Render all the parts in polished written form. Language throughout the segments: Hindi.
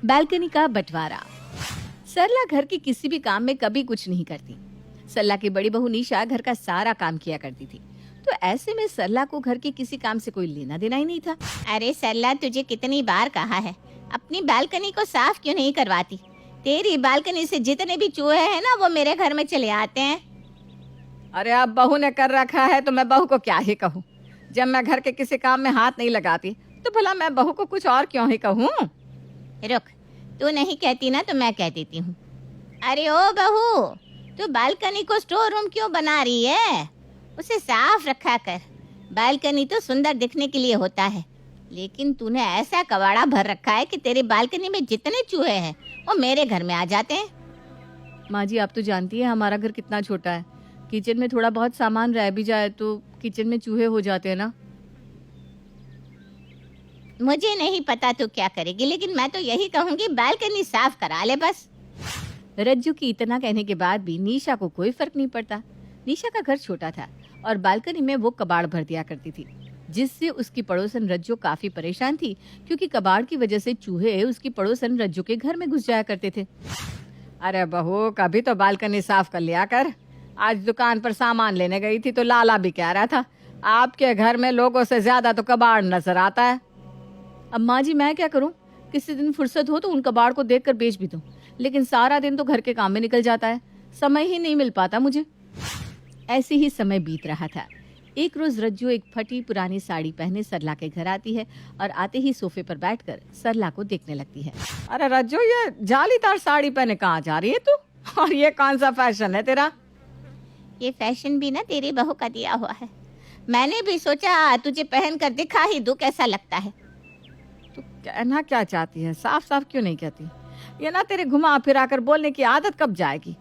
बालकनी का बंटवारा। सरला घर के किसी भी काम में कभी कुछ नहीं करती। सरला की बड़ी बहू निशा घर का सारा काम किया करती थी, तो ऐसे में सरला को घर के किसी काम से कोई लेना देना ही नहीं था। अरे सरला, तुझे कितनी बार कहा है अपनी बालकनी को साफ क्यों नहीं करवाती? तेरी बालकनी से जितने भी चूहे हैं ना, वो मेरे घर में चले आते हैं। अरे अब बहू ने कर रखा है तो मैं बहू को क्या ही कहूँ। जब मैं घर के किसी काम में हाथ नहीं लगाती तो भला मैं बहू को कुछ और क्यों ही कहूँ। रुक, तू नहीं कहती ना तो मैं कह देती हूँ। अरे ओ बहू, तू बालकनी को स्टोर रूम क्यों बना रही है? उसे साफ रखा कर। बालकनी तो सुंदर दिखने के लिए होता है, लेकिन तूने ऐसा कबाड़ा भर रखा है कि तेरी बालकनी में जितने चूहे हैं वो मेरे घर में आ जाते हैं। माँ जी, आप तो जानती है हमारा घर कितना छोटा है। किचन में थोड़ा बहुत सामान रह भी जाए तो किचन में चूहे हो जाते हैं ना। मुझे नहीं पता तू क्या करेगी, लेकिन मैं तो यही कहूँगी बालकनी साफ करा ले बस। रज्जू की इतना कहने के बाद भी निशा को कोई फर्क नहीं पड़ता। निशा का घर छोटा था और बालकनी में वो कबाड़ भर दिया करती थी, जिससे उसकी पड़ोसन रज्जू काफी परेशान थी, क्योंकि कबाड़ की वजह से चूहे उसकी पड़ोसन रज्जू के घर में घुस जाया करते थे। अरे बहू, कभी तो बालकनी साफ कर लिया कर। आज दुकान पर सामान लेने गई थी तो लाला भी कह रहा था आपके घर में लोगों से ज्यादा तो कबाड़ नजर आता है। अब माँ जी मैं क्या करूँ, किसी दिन फुर्सत हो तो उन कबाड़ को देखकर बेच भी दूं, लेकिन सारा दिन तो घर के काम में निकल जाता है, समय ही नहीं मिल पाता मुझे। ऐसे ही समय बीत रहा था। एक रोज रज्जू एक फटी पुरानी साड़ी पहने सरला के घर आती है और आते ही सोफे पर बैठकर सरला को देखने लगती है। अरे रज्जू, ये जालीदार साड़ी पहने कहाँ जा रही है तू? और ये कौन सा फैशन है तेरा? ये फैशन भी ना तेरी बहू का दिया हुआ है। मैंने भी सोचा तुझे पहन कर दिखा ही दूं कैसा लगता है। तू कहना क्या चाहती है? साफ साफ क्यों नहीं कहती? ये ना तेरे घुमा फिरा कर बोलने की आदत कब जाएगी?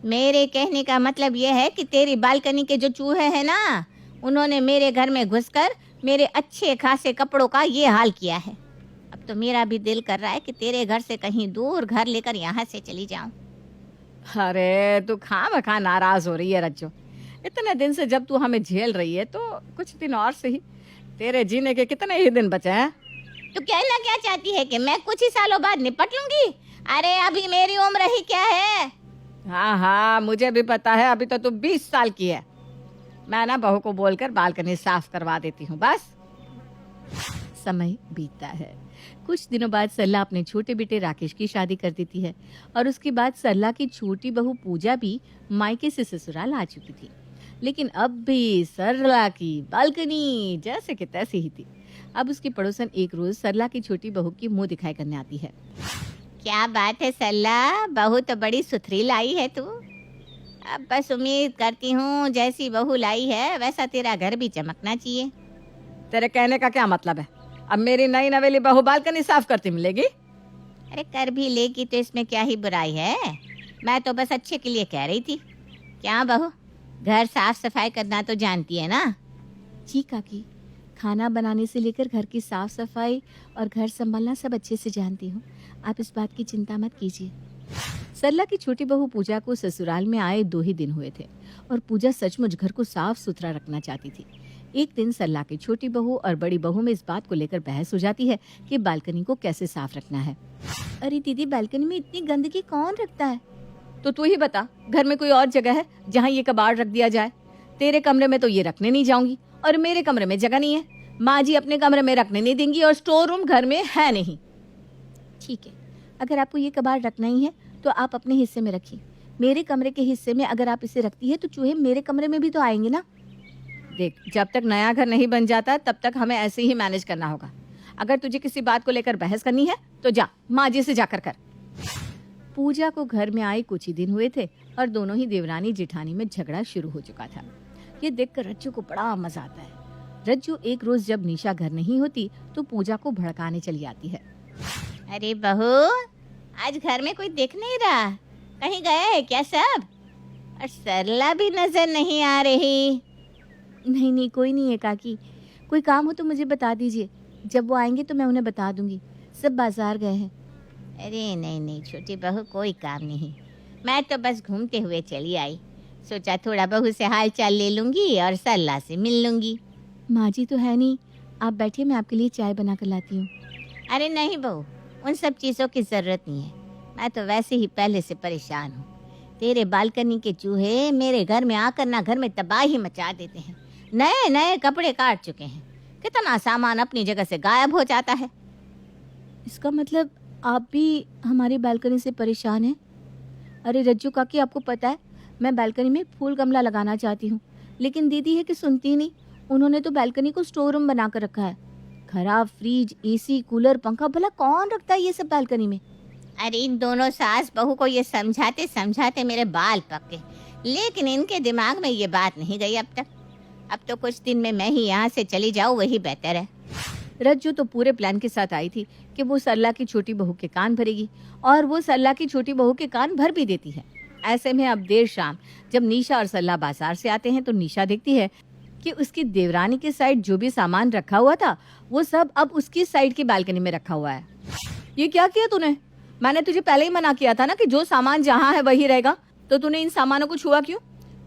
मेरे कहने का मतलब ये है कि तेरी बालकनी के जो चूहे हैं ना, उन्होंने मेरे घर में घुसकर मेरे अच्छे खासे कपड़ों का ये हाल किया है। अब तो मेरा भी दिल कर रहा है कि तेरे घर से कहीं दूर घर लेकर यहाँ से चली जाऊं। अरे तू खामखा नाराज हो रही है रज्जू। इतने दिन से जब तू हमें झेल रही है तो कुछ दिन और सही। तेरे जीने के कितने ही दिन बचे हैं। तू कहना क्या चाहती है कि मैं कुछ ही सालों बाद निपट लूंगी? अरे अभी मेरी उम्र ही क्या है। हाँ हाँ, मुझे भी पता है, अभी तो तू 20 साल की है। मैं ना बहू को बोलकर बालकनी साफ करवा देती हूँ बस। समय बीतता है। कुछ दिनों बाद सरला अपने छोटे बेटे राकेश की शादी कर देती है और उसके बाद सरला की छोटी बहू पूजा भी मायके से ससुराल आ चुकी थी। लेकिन अब भी सरला की बालकनी जैसे कि तैसे ही थी। अब उसकी पड़ोसन एक रोज सरला की छोटी बहू की मुंह दिखाई करने आती है। क्या बात है सरला, बहू तो बड़ी सुथरी लाई है तू। अब बस उम्मीद करती हूँ जैसी बहू लाई है वैसा तेरा घर भी चमकना चाहिए। तेरे कहने का क्या मतलब है? अब मेरी नई नवेली बहू बालकनी साफ करती मिलेगी? अरे कर भी लेगी तो इसमें क्या ही बुराई है। मैं तो बस अच्छे के लिए कह रही थी। क्या बहू, घर साफ सफाई करना तो जानती है ना? जी काकी, खाना बनाने से लेकर घर की साफ सफाई और घर संभालना सब अच्छे से जानती हूँ। आप इस बात की चिंता मत कीजिए। सरला की छोटी बहू पूजा को ससुराल में आए 2 ही दिन हुए थे और पूजा सचमुच घर को साफ सुथरा रखना चाहती थी। एक दिन सरला की छोटी बहू और बड़ी बहू में इस बात को लेकर बहस हो जाती है कि बालकनी को कैसे साफ रखना है। अरे दीदी, बालकनी में इतनी गंदगी कौन रखता है? तो तू ही बता, घर में कोई और जगह है जहाँ ये कबाड़ रख दिया जाए? तेरे कमरे में तो ये रखने नहीं जाऊंगी और मेरे कमरे में जगह नहीं है। माँ जी अपने कमरे में रखने नहीं देंगी और स्टोर रूम घर में है नहीं। ठीक है, अगर आपको ये कबाड़ रखना ही है तो आप अपने हिस्से में रखिए। मेरे कमरे के हिस्से में अगर आप इसे रखती है तो चूहे मेरे कमरे में भी तो आएंगे ना। देख, जब तक नया घर नहीं बन जाता तब तक हमें ऐसे ही मैनेज करना होगा। अगर तुझे किसी बात को लेकर बहस करनी है तो जा माँ जी से जाकर कर। पूजा को घर में आए कुछ ही दिन हुए थे और दोनों ही देवरानी जेठानी में झगड़ा शुरू हो चुका था। ये देखकर रज्जू को बड़ा मजा आता है। रज्जू एक रोज जब निशा घर नहीं होती तो पूजा को भड़काने चली आती है। अरे बहू, आज घर में कोई दिख नहीं रहा, कहीं गए है क्या सब? और सरला भी नजर नहीं आ रही। नहीं नहीं, कोई नहीं है काकी। कोई काम हो तो मुझे बता दीजिए, जब वो आएंगे तो मैं उन्हें बता दूंगी। सब बाजार गए हैं। अरे नहीं नहीं छोटी बहू, कोई काम नहीं। मैं तो बस घूमते हुए चली आई। सोचा थोड़ा बहू से हाल चाल ले लूंगी और सरला से मिल लूंगी। माँ जी तो है नहीं, आप बैठिए, मैं आपके लिए चाय बना कर लाती हूँ। अरे नहीं बहू, उन सब चीज़ों की ज़रूरत नहीं है। मैं तो वैसे ही पहले से परेशान हूँ। तेरे बालकनी के चूहे मेरे घर में आकर ना घर में तबाही मचा देते हैं। नए नए कपड़े काट चुके हैं। कितना सामान अपनी जगह से गायब हो जाता है। इसका मतलब आप भी हमारी बालकनी से परेशान हैं? अरे रज्जू काकी, आपको पता है मैं बालकनी में फूल गमला लगाना चाहती हूँ, लेकिन दीदी है कि सुनती ही नहीं। उन्होंने तो बालकनी को स्टोर रूम बना कर रखा है। खराब फ्रिज, एसी, कूलर, पंखा, भला कौन रखता है ये सब बालकनी में? अरे इन दोनों सास बहू को ये समझाते समझाते मेरे बाल पके, लेकिन इनके दिमाग में ये बात नहीं गई अब तक। अब तो कुछ दिन में मैं ही यहाँ से चली जाऊँ, वही बेहतर है। रज्जू तो पूरे प्लान के साथ आई थी कि वो सरला की छोटी बहू के कान भरेगी, और वो सरला की छोटी बहू के कान भर भी देती है। ऐसे में अब देर शाम जब निशा और सरला बाजार से आते हैं तो निशा देखती है कि उसकी देवरानी के साइड जो भी सामान रखा हुआ था वो सब अब उसकी साइड की बालकनी में रखा हुआ है। ये क्या किया तूने? मैंने तुझे पहले ही मना किया था ना कि जो सामान जहाँ है वही रहेगा, तो तूने इन सामानों को छुआ क्यों?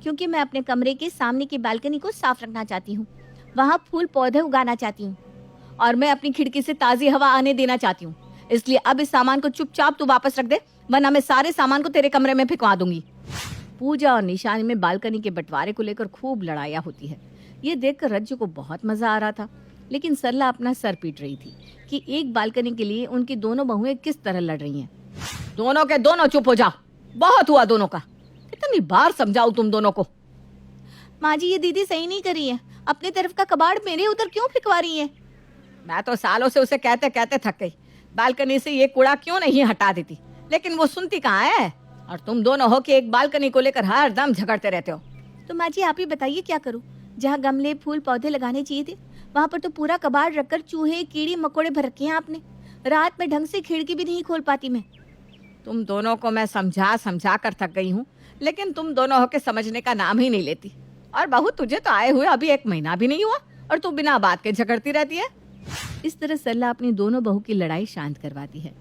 क्योंकि मैं अपने कमरे के सामने की बालकनी को साफ रखना चाहती हूँ, वहाँ फूल पौधे उगाना चाहती हूँ, और मैं अपनी खिड़की से ताजी हवा आने देना चाहती हूँ। इसलिए अब इस सामान को चुपचाप तू वापस रख दे, वरना मैं सारे सामान को तेरे कमरे में फेंकवा दूंगी। पूजा और निशानी में बालकनी के बंटवारे को लेकर खूब लड़ाइयाँ होती है। ये देखकर रज्जू को बहुत मजा आ रहा था, लेकिन सरला अपना सर पीट रही थी कि एक बालकनी के लिए उनकी दोनों बहुएं किस तरह लड़ रही हैं। दोनों के दोनों चुप हो जाओ, बहुत हुआ दोनों का। कितनी बार समझाऊं तुम दोनों को? माँ जी, ये दीदी सही नहीं कर रही है। अपने तरफ का कबाड़ मेरे उधर क्यों फेंकवा रही है? मैं तो सालों से उसे कहते कहते थक गई, बालकनी से ये कूड़ा क्यों नहीं हटा देती, लेकिन वो सुनती कहाँ है। और तुम दोनों हो कि एक बालकनी को लेकर हर दम झगड़ते रहते हो। तो माँ जी, आप ही बताइए क्या करूँ? जहाँ गमले फूल पौधे लगाने चाहिए थे वहाँ पर तो पूरा कबाड़ रखकर चूहे कीड़ी मकोड़े भर रखे हैं आपने। रात में ढंग से खिड़की भी नहीं खोल पाती मैं। तुम दोनों को मैं समझा समझा कर थक गई हूँ, लेकिन तुम दोनों होके समझने का नाम ही नहीं लेती। और बहू, तुझे तो आए हुए अभी 1 महीना भी नहीं हुआ और तू बिना बात के झगड़ती रहती है। इस तरह सरला अपनी दोनों बहू की लड़ाई शांत करवाती है।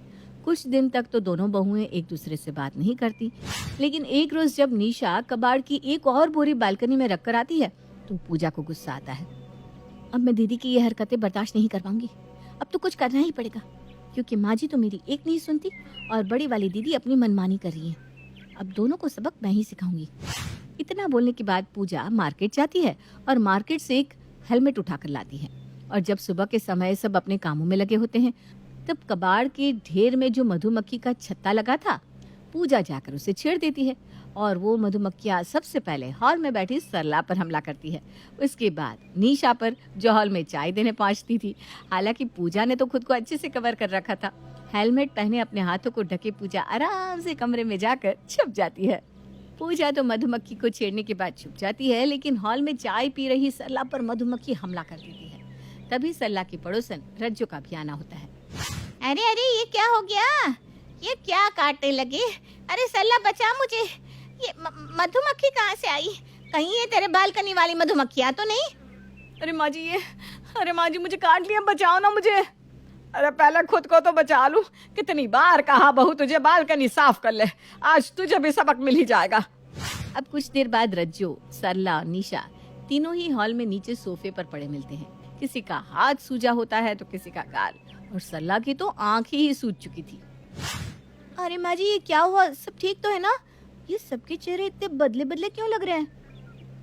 कुछ दिन तक तो दोनों बहुएं एक दूसरे से बात नहीं करती, लेकिन एक रोज जब निशा कबाड़ की एक और बोरी बालकनी में रख कर आती है तो पूजा को गुस्सा आता है। अब मैं दीदी की ये हरकतें बर्दाश्त नहीं कर पाऊंगी। अब तो कुछ करना ही पड़ेगा, क्योंकि माँ जी तो मेरी एक नहीं सुनती और बड़ी वाली दीदी अपनी मनमानी कर रही है। अब दोनों को सबक मैं ही सिखाऊंगी। इतना बोलने के बाद पूजा मार्केट जाती है और मार्केट से एक हेलमेट उठाकर लाती है। और जब सुबह के समय सब अपने कामों में लगे होते हैं, तब कबाड़ के ढेर में जो मधुमक्खी का छत्ता लगा था, पूजा जाकर उसे छेड़ देती है और वो मधुमक्खियाँ सबसे पहले हॉल में बैठी सरला पर हमला करती है। उसके बाद निशा पर, जो हॉल में चाय देने पहुंचती थी। हालांकि पूजा ने तो खुद को अच्छे से कवर कर रखा था। हेलमेट पहने अपने हाथों को ढके पूजा आराम से कमरे में जाकर छुप जाती है। पूजा तो मधुमक्खी को छेड़ने के बाद छुप जाती है, लेकिन हॉल में चाय पी रही सरला पर मधुमक्खी हमला कर देती है। तभी सरला की पड़ोसन रज्जू का भी आना होता है। अरे अरे, ये क्या हो गया? ये क्या काटने लगे? अरे सरला, बचा मुझे। ये मधुमक्खी कहाँ से आई? कहीं ये तेरे बालकनी वाली मधुमक्खियाँ तो नहीं? अरे माँ जी, अरे माँ जी, मुझे काट लिया, बचाओ ना मुझे। अरे पहले खुद को तो बचा लूं। कितनी बार कहा बहू तुझे बालकनी साफ कर ले, आज तुझे भी सबक मिल ही जाएगा। अब कुछ देर बाद रज्जू, सरला और निशा तीनों ही हॉल में नीचे सोफे पर पड़े मिलते हैं। किसी का हाथ सूजा होता है तो किसी का गाल, और सरला की तो आंख ही सूज चुकी थी। अरे माँ जी, ये क्या हुआ? सब ठीक तो है ना? ये सबके चेहरे इतने बदले बदले क्यों लग रहे हैं?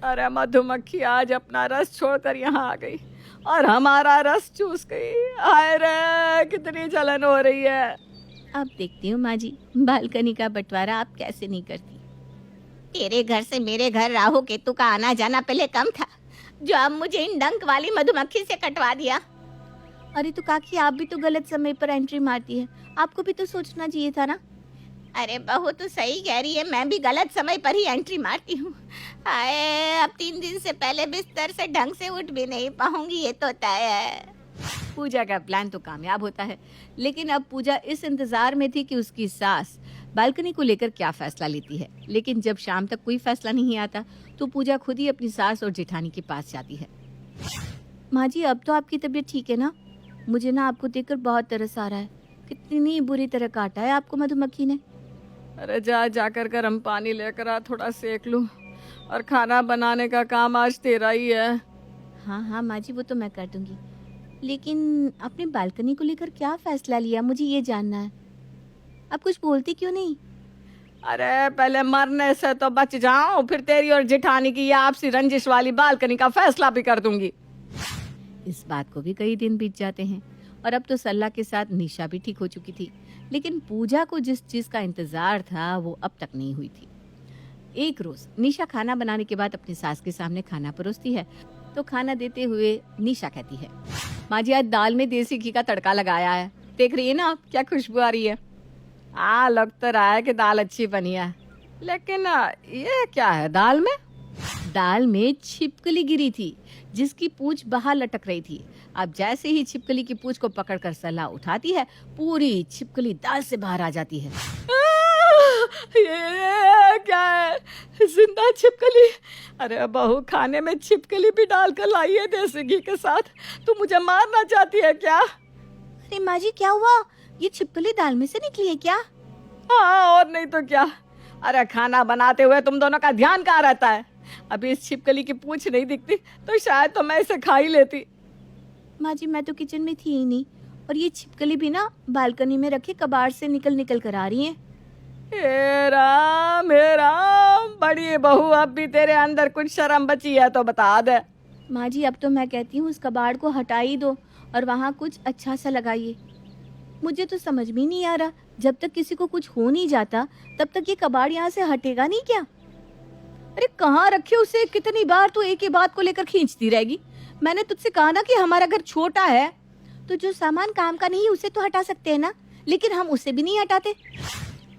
अरे मधुमक्खी आज अपना रस छोड़कर यहाँ आ गई और हमारा रस चूस गई। हाय रे, कितनी जलन हो रही है। अब देखती हूँ माँ जी, बालकनी का बंटवारा आप कैसे नहीं करती। तेरे घर से मेरे घर राहु केतु का आना जाना पहले कम था, जो अब मुझे इन डंक वाली मधुमक्खी से कटवा दिया। अरे तो काकी, आप भी तो गलत समय पर एंट्री मारती है, आपको भी तो सोचना चाहिए था ना। अरे बहू, तो सही कह रही है, मैं भी गलत समय पर ही एंट्री मारती हूँ। हाय, अब 3 दिन से पहले बिस्तर से ढंग से उठ भी नहीं पाऊंगी, ये तो तय है। पूजा का प्लान तो कामयाब होता है, लेकिन अब पूजा इस इंतजार में थी कि उसकी सास बालकनी को लेकर क्या फैसला लेती है। लेकिन जब शाम तक कोई फैसला नहीं आता तो पूजा खुद ही अपनी सास और जेठानी के पास जाती है। माँ जी, अब तो आपकी तबीयत ठीक है ना? मुझे ना आपको देखकर बहुत तरस आ रहा है। कितनी बुरी तरह काटा है आपको मधुमक्खी ने। अरे जाकर गर्म पानी लेकर आ, थोड़ा सेक लूं, और खाना बनाने का काम आज तेरा ही है। हाँ हाँ माँ जी, वो तो मैं कर दूंगी। लेकिन आपने बालकनी को लेकर क्या फैसला लिया, मुझे ये जानना है। आप कुछ बोलती क्यों नहीं? अरे पहले मरने से तो बच जाओ, फिर तेरी और जेठानी की ये आपसी रंजिश वाली बालकनी का फैसला भी कर दूंगी। इस बात को भी कई दिन बीत जाते हैं और अब तो सल्ला के साथ निशा भी ठीक हो चुकी थी, लेकिन पूजा को जिस चीज का इंतजार था वो अब तक नहीं हुई थी। एक रोज निशा खाना बनाने के बाद अपनी सास के सामने खाना परोसती है तो खाना देते हुए निशा कहती है, माँ जी आज दाल में देसी घी का तड़का लगाया है, देख रही है ना आप क्या खुशबू आ रही है। हाँ लग तो रहा है कि दाल अच्छी बनी है, लेकिन ये क्या है दाल में? दाल में छिपकली गिरी थी जिसकी पूंछ बाहर लटक रही थी। अब जैसे ही छिपकली की पूंछ को पकड़कर सल्ला उठाती है, पूरी छिपकली दाल से बाहर आ जाती है। ये क्या है, जिंदा छिपकली? अरे बहू खाने में छिपकली भी डालकर लाई है देसी घी के साथ, तू मुझे मारना चाहती है क्या? अरे माँ जी क्या हुआ, ये छिपकली दाल में से निकली है क्या? हाँ और नहीं तो क्या। अरे खाना बनाते हुए तुम दोनों का ध्यान कहाँ रहता है? अभी इस छिपकली की पूंछ नहीं दिखती तो शायद तो मैं इसे खा ही लेती। माँ जी मैं तो किचन में थी ही नहीं, और ये छिपकली भी ना बालकनी में रखे कबाड़ से निकल निकल कर आ रही है। हे राम बड़ी बहू, अब भी तेरे अंदर कुछ शर्म बची है तो बता दे। माँ जी अब तो मैं कहती हूँ उस कबाड़ को हटा ही दो और वहाँ कुछ अच्छा सा लगाइए। मुझे तो समझ में नहीं आ रहा, जब तक किसी को कुछ हो नहीं जाता तब तक ये कबाड़ यहाँ से हटेगा नहीं क्या? अरे कहाँ रखे उसे, कितनी बार तू एक ही बात को लेकर खींचती रहेगी। मैंने तुझसे कहा ना कि हमारा घर छोटा है, तो जो सामान काम का नहीं उसे तो हटा सकते हैं ना, लेकिन हम उसे भी नहीं हटाते।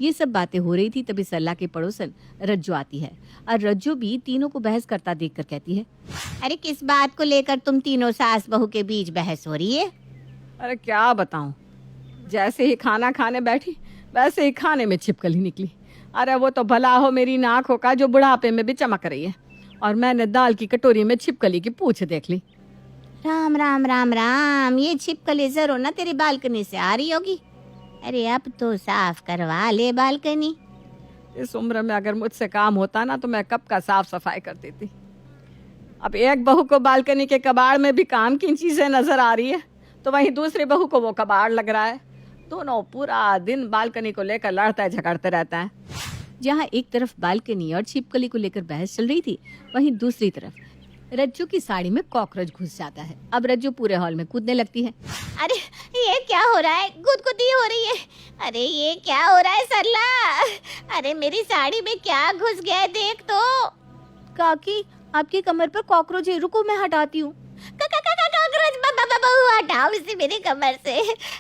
ये सब बातें हो रही थी तभी सल्ला के पड़ोसन रज्जू आती है और रज्जू भी तीनों को बहस करता देखकर कहती है, अरे किस बात को लेकर तुम तीनों सास बहू के बीच बहस हो रही है? अरे क्या बताऊं, जैसे ही खाना खाने बैठी वैसे ही खाने में छिपकली निकली। अरे वो तो भला हो मेरी नाक का जो बुढ़ापे में भी चमक रही है, और मैंने दाल की कटोरी में छिपकली की पूंछ देख ली। राम राम राम राम, ये छिपकली जरूर ना तेरी बालकनी से आ रही होगी। अरे अब तो साफ करवा ले बालकनी। इस उम्र में अगर मुझसे काम होता ना तो मैं कब का साफ सफाई कर देती। अब एक बहू को बालकनी के कबाड़ में भी काम की चीजें नजर आ रही है, तो वहीं दूसरी बहू को वो कबाड़ लग रहा है। दोनों पूरा दिन बालकनी को लेकर लड़ते झगड़ते रहता है। जहाँ एक तरफ बालकनी और छिपकली को लेकर बहस चल रही थी, वहीं दूसरी तरफ रज्जू की साड़ी में कॉकरोच घुस जाता है। अब रज्जू पूरे हॉल में कूदने लगती है। अरे ये क्या हो रहा है, गुदगुदी हो रही है। अरे ये क्या हो रहा है सरला, अरे मेरी साड़ी में क्या घुस गया है, देख तो। काकी आपकी कमर पर कॉकरोच है, रुको मैं हटाती हूँ। कॉकरोच बहू हटाओ इसे मेरी कमर से।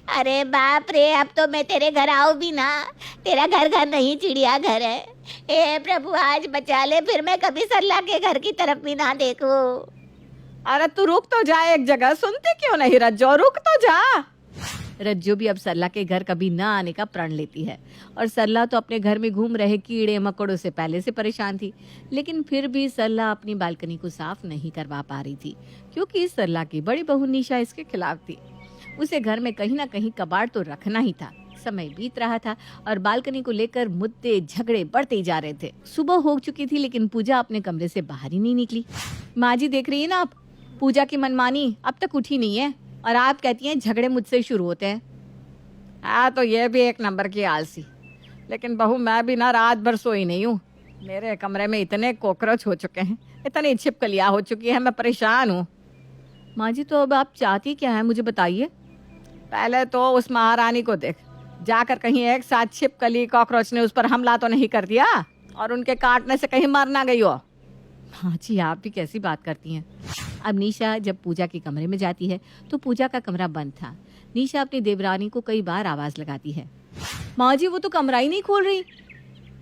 अरे बाप रे, अब तो मैं तेरे घर आऊं भी ना, तेरा घर घर नहीं चिड़िया घर है। हे प्रभु आज बचा ले, फिर मैं कभी सरला के घर की तरफ भी ना देखूं। अरे तू रुक तो जा एक जगह, सुनती क्यों नहीं रज्जो, रुक तो जा। रज्जू भी अब सरला के घर कभी न आने का प्रण लेती है, और सरला तो अपने घर में घूम रहे कीड़े मकोड़ों से पहले से परेशान थी, लेकिन फिर भी सरला अपनी बालकनी को साफ नहीं करवा पा रही थी, क्योंकि सरला की बड़ी बहू निशा इसके खिलाफ थी। उसे घर में कहीं ना कहीं कबाड़ तो रखना ही था। समय बीत रहा था और बालकनी को लेकर मुद्दे झगड़े बढ़ते ही जा रहे थे। सुबह हो चुकी थी लेकिन पूजा अपने कमरे से बाहर ही नहीं निकली। माँ जी देख रही है ना आप, पूजा की मनमानी अब तक उठी नहीं है, और आप कहती हैं झगड़े मुझसे शुरू होते हैं। हाँ तो ये भी एक नंबर की आलसी, लेकिन बहू मैं भी ना रात भर सोई नहीं हूँ। मेरे कमरे में इतने कॉकरोच हो चुके हैं, इतनी छिपकलियाँ हो चुकी है, मैं परेशान हूँ। माँ जी तो अब आप चाहती क्या है, मुझे बताइए। पहले तो उस महारानी को देख, जाकर कहीं एक साथ छिपकली कॉकरोच ने उस पर हमला तो नहीं कर दिया, और उनके काटने से कहीं मर ना गई हो। हाँ जी आप भी कैसी बात करती हैं। अब निशा जब पूजा के कमरे में जाती है तो पूजा का कमरा बंद था। निशा अपनी देवरानी को कई बार आवाज लगाती है, माँ जी वो तो कमरा ही नहीं खोल रही,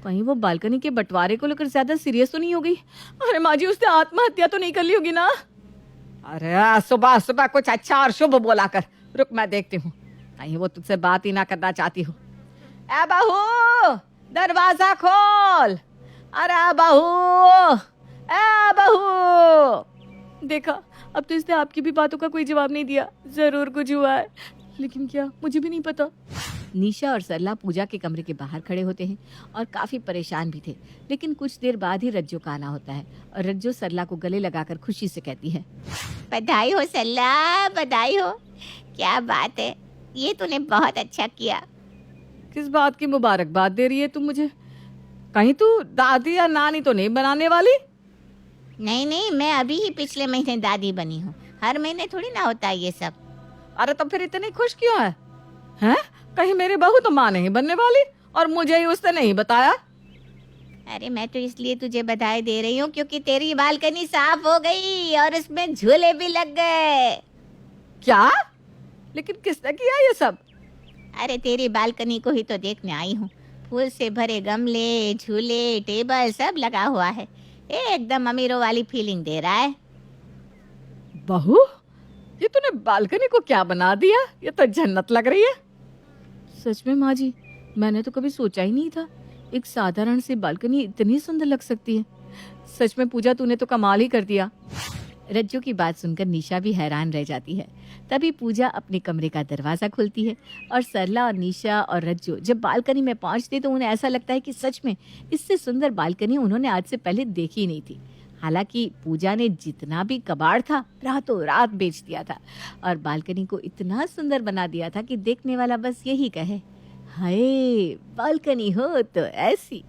कहीं वो बालकनी के बंटवारे को लेकर ज्यादा सीरियस तो नहीं हो गई। अरे माँ जी उसने आत्महत्या तो नहीं कर ली होगी ना? अरे सुबह सुबह कुछ अच्छा और शुभ बोला कर, रुक मैं देखती हूँ, कहीं वो तुझसे बात ही ना करना चाहती हो। ए बहू दरवाजा खोल, अरे बहू, ए बहू। देखा अब तो इसने आपकी भी बातों का कोई जवाब नहीं दिया, जरूर कुछ हुआ है, लेकिन क्या मुझे भी नहीं पता। निशा और सरला पूजा के कमरे के बाहर खड़े होते हैं और काफी परेशान भी थे। लेकिन कुछ देर बाद ही रज्जो का आना होता है और रज्जो सरला को गले लगाकर खुशी से कहती है, बधाई हो सल्ला, बधाई हो। क्या बात है, ये तूने बहुत अच्छा किया। किस बात की मुबारकबाद दे रही है तुम मुझे? कहीं तू दादी या नानी तो नहीं बनाने वाली? नहीं नहीं, मैं अभी ही पिछले महीने दादी बनी हूँ। हर महीने थोड़ी ना होता है ये सब। अरे तो फिर इतनी खुश क्यों है? हैं? कहीं मेरी बहू तो माँ नहीं बनने वाली और मुझे ही उसने नहीं बताया? अरे मैं तो इसलिए तुझे बधाई दे रही हूँ क्योंकि तेरी बालकनी साफ हो गई और उसमें झूले भी लग गए। क्या? लेकिन किसने किया ये सब? अरे तेरी बालकनी को ही तो देखने आई हूँ। फूल से भरे गमले, झूले, टेबल सब लगा हुआ है। एकदम अमीरों वाली फीलिंग दे रहा है। बहू, ये तूने बालकनी को क्या बना दिया? ये तो जन्नत लग रही है। सच में माँ जी, मैंने तो कभी सोचा ही नहीं था एक साधारण सी बालकनी इतनी सुंदर लग सकती है। सच में पूजा, तूने तो कमाल ही कर दिया। रज्जो की बात सुनकर निशा भी हैरान रह जाती है। तभी पूजा अपने कमरे का दरवाजा खोलती है और सरला और निशा और रज्जो जब बालकनी में पहुंचते तो उन्हें ऐसा लगता है कि सच में इससे सुंदर बालकनी उन्होंने आज से पहले देखी ही नहीं थी। हालांकि पूजा ने जितना भी कबाड़ था रातों रात बेच दिया था और बालकनी को इतना सुंदर बना दिया था कि देखने वाला बस यही कहे, हाय बालकनी हो तो ऐसी।